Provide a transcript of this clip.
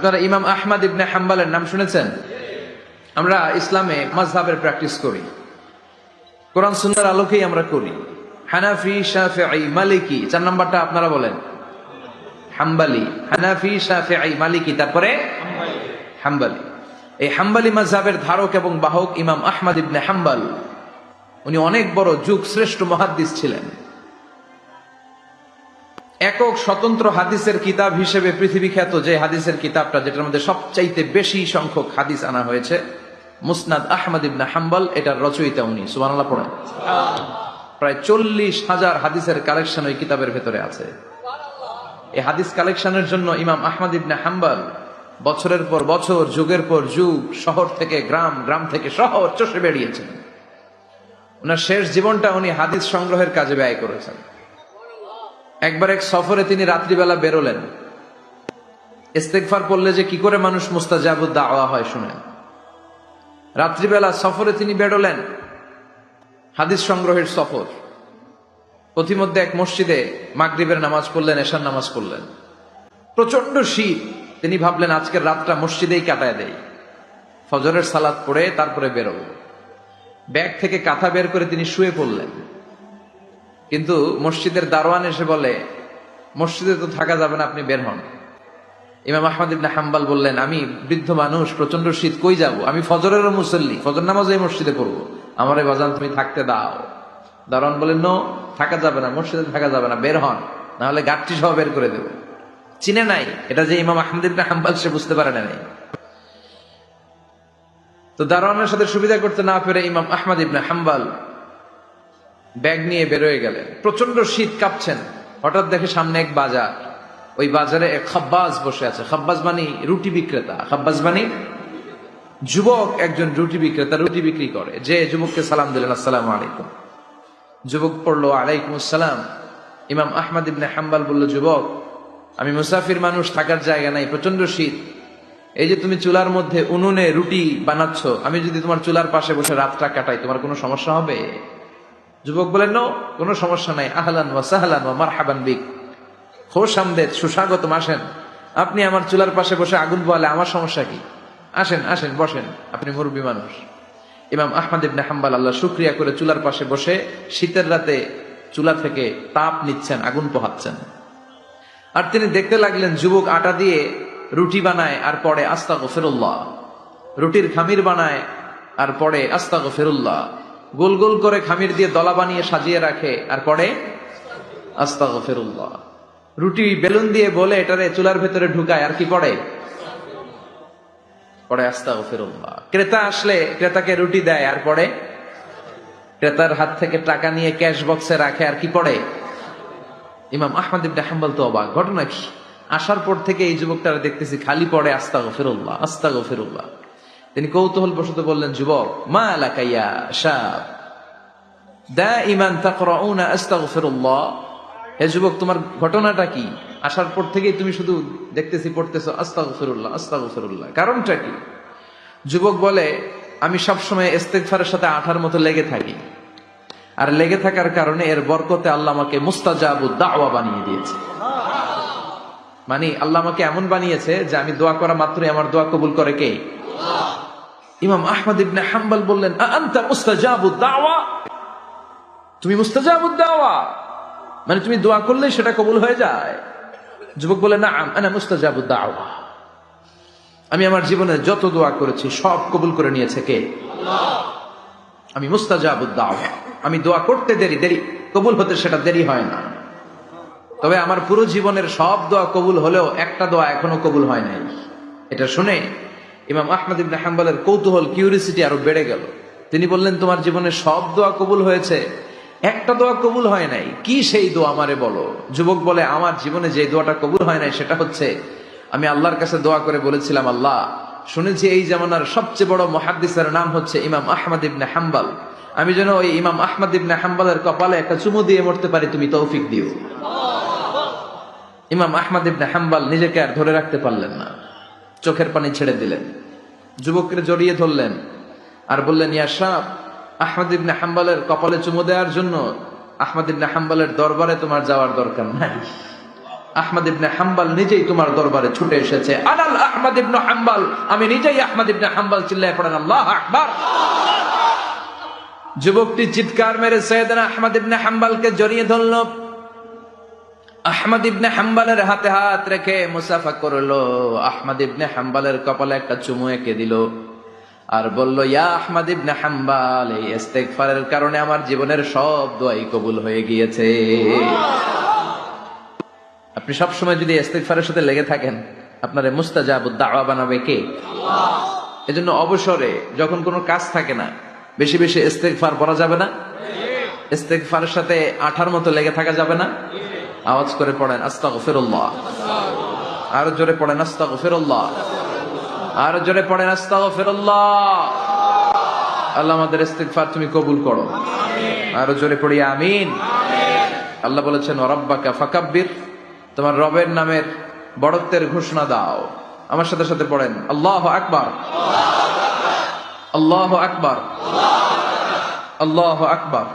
আপনারা ইমাম আহমদ ইবনে হাম্বলের নাম শুনেছেন? আমরা ইসলামে মাযহাবের প্র্যাকটিস করি, কোরআন সুন্নাহর আলোকেই আমরা করি। হানাফি, শাফিঈ, মালিকি, 4 নাম্বারটা আপনারা বলেন। হাম্বলি, হানাফি, শাফিঈ, মালিকি, তারপরে হাম্বলি। এই হাম্বলি মাযহাবের ধারক এবং বাহক ইমাম আহমদ ইবনে হাম্বল। উনি অনেক বড় যুগ শ্রেষ্ঠ মুহাদ্দিস ছিলেন। একক স্বতন্ত্র হাদিসের কিতাব হিসেবে পৃথিবী খ্যাত যে হাদিসের কিতাবটা, যেটার মধ্যে সবচাইতে বেশি সংখ্যক হাদিস আনা হয়েছে, মুসনাদ আহমদ ইবনে হাম্বল, এটার রচয়িতা উনি। সুবহানাল্লাহ পড়েন। প্রায় 40,000 হাদিসের কালেকশন ওই কিতাবের ভেতরে আছে। এই হাদিস কালেকশনের জন্য ইমাম আহমদ ইবনে হাম্বল বছরের পর বছর, যুগের পর যুগ, শহর থেকে গ্রাম, গ্রাম থেকে শহর চষে বেরিয়েছেন। ওনার শেষ জীবনটা উনি হাদিস সংগ্রহের কাজে ব্যয় করেছেন। একবার এক সফরে তিনি রাত্রিবেলা বেরোলেন। ইস্তেগফার পড়লে যে কি করে মানুষ মুস্তাজাবুদ দাওয়া হয় শুনেন। রাত্রিবেলা সফরে তিনি বেরোলেন, হাদিস সংগ্রহের সফর। পথিমধ্যে এক মসজিদে মাগরিবের নামাজ পড়লেন, এশার নামাজ পড়লেন। প্রচন্ড শীত। তিনি ভাবলেন আজকের রাতটা মসজিদেই কাটায় দেই, ফজরের সালাত পড়ে তারপরে বেরোবো। ব্যাগ থেকে কাঁথা বের করে তিনি শুয়ে পড়লেন। কিন্তু মসজিদের দারোয়ান এসে বলে, মসজিদে তো থাকা যাবে না, আপনি বের হন। ইমাম আহমদ ইবনে হাম্বল বললেন, আমি বৃদ্ধ মানুষ, প্রচন্ড শীত, কই যাব? আমি ফজরেরও মুসল্লি, ফজর নামাজ এই মসজিদে পড়বো, আমার এই বাজান তুমি থাকতে দাও। দারোয়ান বলেন, নো, থাকা যাবে না, মসজিদে থাকা যাবে না, বের হন, না হলে গাঠটি সহ বের করে দেব। চিনে নাই এটা যে ইমাম আহমদ ইবনে হাম্বল, সে বুঝতে পারে নাই। তো দারোয়ানের সাথে সুবিধা করতে না পেরে ইমাম আহমদ ইবনে হাম্বল ব্যাগ নিয়ে বেরোয় গেলেন। প্রচন্ড শীত, কাঁপছেন। হঠাৎ দেখে সামনে এক বাজার। ওই বাজারে এক খাব্বাজ বসে আছে। খাব্বাজ মানে রুটি বিক্রেতা। খাব্বাজ মানে যুবক, একজন রুটি বিক্রেতা, রুটি বিক্রি করে। যে যুবককে সালাম দিলেন, আসসালামু আলাইকুম। যুবক পড়লো, আলাইকুম আসসালাম। ইমাম আহমদ ইবনে হাম্বল বলল, যুবক, আমি মুসাফির মানুষ, থাকার জায়গা নাই, প্রচন্ড শীত। এই যে তুমি চুলার মধ্যে উনুনে রুটি বানাচ্ছ, আমি যদি তোমার চুলার পাশে বসে রাতটা কাটাই, তোমার কোনো সমস্যা হবে? যুবক বলেন, নো, কোনো সমস্যা নাই। আহলান ওয়া সাহলান ওয়া মারহাবান বিক, খোশ আমদেদ, সুস্বাগতম, আসেন। আপনি আমার চুলার পাশে বসে আগুন পোয়ালে আমার সমস্যা কি? আসেন, আসেন, বসেন, আপনি মুরব্বী মানুষ। ইমাম আহমদ ইবনে হাম্বল আল্লাহ শুকরিয়া করে চুলার পাশে বসে শীতের রাতে চুলা থেকে তাপ নিচ্ছেন, আগুন পোহাচ্ছেন। আর তিনি দেখতে লাগলেন যুবক আটা দিয়ে রুটি বানায় আর পড়ে আস্তাগফিরুল্লাহ, রুটির খামির বানায় আর পড়ে আস্তাগফিরুল্লাহ, গোল গোল করে খামির দিয়ে দলা বানিয়ে সাজিয়ে রাখে আর পড়ে আস্তাগফিরুল্লাহ, রুটি বেলুন দিয়ে বলে এটারে চুলার ভেতরে ঢুকায় আর কি পড়ে আস্তাগফিরুল্লাহ। ক্রেতা আসলে ক্রেতাকে রুটি দেয় আর পড়ে, ক্রেতার হাত থেকে টাকা নিয়ে ক্যাশ বক্সে রাখে আর কি পড়ে। ইমাম আহমদ ইবনে হাম্বল তো অবাক, ঘটনা কি? আসার পর থেকে এই যুবকটারে দেখতেছি খালি পড়ে আস্তাগফিরুল্লাহ, আস্তাগফিরুল্লাহ। তিনি কৌতূহল বশত বললেন, যুবক, মা লাকা ইয়া শাব দাইমান তাকরাউনা আস্তাগফিরুল্লাহ। হে যুবক, তোমার ঘটনাটা কি? আসার পর থেকেই তুমি শুধু দেখতেছি পড়তেছো আস্তাগফিরুল্লাহ, আস্তাগফিরুল্লাহ, কারণটা কি? যুবক বলে, আমি সবসময় ইস্তেগফারের সাথে আঠার মতো লেগে থাকি, আর লেগে থাকার কারণে এর বরকতে আল্লাহ আমাকে মুস্তাজাবুদ দাওয়া বানিয়ে দিয়েছে। মানে আল্লাহ আমাকে এমন বানিয়েছে যে আমি দোয়া করা মাত্রই আমার দোয়া কবুল করে কে? ইমাম আহমদ ইবনে হাম্বল বললেন, আনতা মুস্তাজাবুদ দাওয়া, তুমি মুস্তাজাবুদ দাওয়া, মানে তুমি দোয়া করলেই সেটা কবুল হয়ে যায়? যুবক বলে, নাআম আনা মুস্তাজাবুদ দাওয়া, আমি আমার জীবনে যত দোয়া করেছি সব কবুল করে নিয়েছে কে? আল্লাহ। আমি মুস্তাজাবুদ দাওয়া, আমি দোয়া করতে দেরি কবুল হতে সেটা দেরি হয় না। তবে আমার পুরো জীবনের সব দোয়া কবুল হলেও একটা দোয়া এখনো কবুল হয় নাই। এটা শুনে ইমাম আহমদ ইবনে হাম্বলের কৌতূহল, কিউরিসিটি আরো বেড়ে গেল। তিনি বললেন, তোমার জীবনের সব দোয়া কবুল হয়েছে, একটা দোয়া কবুল হয় নাই, কি সেই দোয়া আমারে বলো? যুবক বলে, আমার জীবনে যে দোয়াটা কবুল হয় নাই সেটা হচ্ছে, আমি আল্লাহর কাছে দোয়া করে বলেছিলাম, আল্লাহ, শুনেছি এই জামানার সবচেয়ে বড় মুহাদ্দিসের নাম হচ্ছে ইমাম আহমদ ইবনে হাম্বল, আমি যেন ওই ইমাম আহমদ ইবনে হাম্বলের কপালে একটা চুমু দিয়ে মরতে পারি, তুমি তৌফিক দিও। ইমাম আহমদ ইবনে হাম্বল নিজেকে আর ধরে রাখতে পারলেন না, চোখের পানি ছেড়ে দিলেন, যুবককে জড়িয়ে ধরলেন আর বললেন, ইয়া শাব, আহমদ ইবনে হাম্বলের কপালে চুমু দেওয়ার জন্য আহমদ ইবনে হাম্বলের দরবারে তোমার যাওয়ার দরকার নাই। আহমদ ইবনে হাম্বল নিজেই তোমার দরবারে ছুটে এসেছে। আনাল আহমদ ইবনে হাম্বল, আমি নিজেই আহমদ ইবনে হাম্বল। চিল্লায়ে পড়েন আল্লাহু আকবার। যুবকটি চিৎকার মেরে সাইয়েদনা আহমদ ইবনে হাম্বলকে জড়িয়ে ধরল। আহমদ ইবনে হাম্বলের হাতে হাত রেখে মুসাফা করলো। আহমদ ইবনে হাম্বলের কপালে একটা চুমু এঁকে দিল আর বলল, ইয়া আহমদ ইবনে হাম্বল, এই ইস্তেগফারের কারণে আমার জীবনের সব দোয়াই কবুল হয়ে গিয়েছে। আপনি সব সময় যদি ইস্তেগফারের সাথে লেগে থাকেন, আপনারে মুস্তাজাবুদ দাওয়া বানাবে কে? আল্লাহ। এজন্য অবসরে যখন কোনো কাজ থাকে না, বেশি বেশি ইস্তেগফার পড়া যাবে না? ইস্তেগফারের সাথে আঠার মতো লেগে থাকা যাবে না? আওয়াজ করে পড়েন আস্তাগফিরুল্লাহ। আরো জোরে পড়েন আস্তাগফিরুল্লাহ। আরো জোরে পড়েন আস্তাগফিরুল্লাহ। আল্লাহ আমাদের ইস্তেগফার তুমি কবুল করো। আরো জোরে পড়ি আমিন। আল্লাহ বলেছেন ওয়ারাব্বাকা ফাকাব্বির, তোমার রবের নামের বড়ত্বের ঘোষণা দাও। আমার সাথে সাথে পড়েন আল্লাহু আকবার, আল্লাহু আকবার, আল্লাহু আকবার।